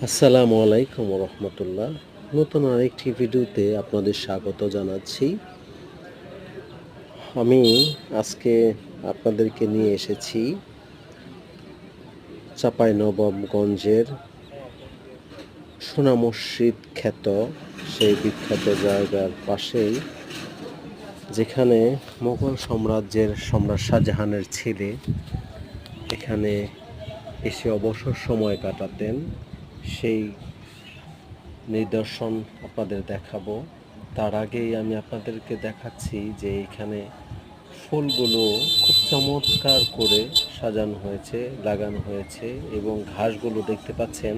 আসসালামু আলাইকুম রহমতুল্লাহ। নতুন আরেকটি ভিডিওতে আপনাদের স্বাগত জানাচ্ছি। আমি আজকে আপনাদেরকে নিয়ে এসেছি চাঁপাইনবাবগঞ্জের সোনা মসজিদ খ্যাত সেই বিখ্যাত জায়গার পাশেই, যেখানে মোগল সাম্রাজ্যের সম্রাট শাহজাহানের ছেলে এখানে এসে অবসর সময় কাটাতেন। সেই নিদর্শন আপনাদের দেখাবো। তার আগেই আমি আপনাদেরকে দেখাচ্ছি যে এখানে ফুলগুলো খুব চমৎকার করে সাজানো হয়েছে, লাগানো হয়েছে, এবং ঘাসগুলো দেখতে পাচ্ছেন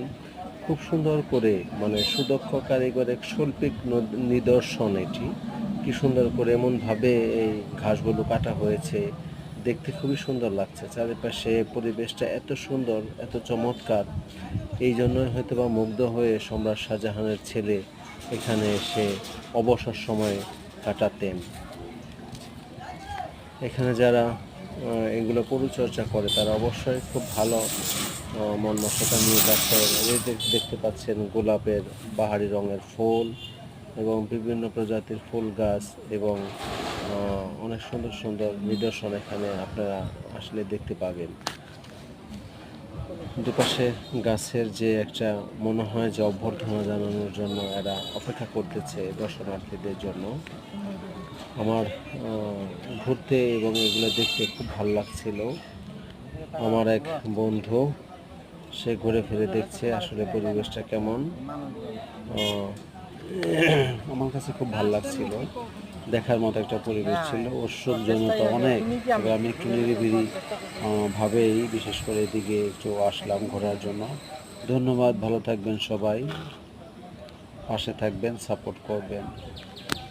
খুব সুন্দর করে, মানে সুদক্ষ কারিগরের শৈল্পিক নিদর্শন এটি। কি সুন্দর করে এমনভাবে এই ঘাসগুলো কাটা হয়েছে, দেখতে খুবই সুন্দর লাগছে। চারিপাশে পরিবেশটা এত সুন্দর, এত চমৎকার, এই জন্যই হয়তো বা মুগ্ধ হয়ে সম্রাট শাহজাহানের ছেলে এখানে এসে অবসর সময় কাটাতেন। এখানে যারা এগুলো পরিচর্যা করে তারা অবশ্যই খুব ভালো মন মানসিকতা নিয়ে কাজ করে। এই দেখতে পাচ্ছেন গোলাপের বাহারি রঙের ফুল এবং বিভিন্ন প্রজাতির ফুল গাছ, এবং অনেক সুন্দর সুন্দর নিদর্শন এখানে আপনারা আসলে দেখতে পাবেন। দুপাশে গাছের যে একটা মনে হয় যে অভ্যর্থনা জানানোর জন্য এরা অপেক্ষা করতেছে দর্শনার্থীদের জন্য। আমার ঘুরতে এবং এগুলো দেখতে খুব ভালো লাগছিল। আমার এক বন্ধু, সে ঘুরে ফিরে দেখছে আসলে পরিবেশটা কেমন। আমার কাছে খুব ভালো লাগছিল, দেখার মতো একটা পরিবেশ ছিল। উৎসবজনতা অনেক, তবে আমি একটু নিরিবিলি ভাবেই বিশেষ করে এদিকে একটু আসলাম ঘোরার জন্য। ধন্যবাদ, ভালো থাকবেন সবাই, পাশে থাকবেন, সাপোর্ট করবেন।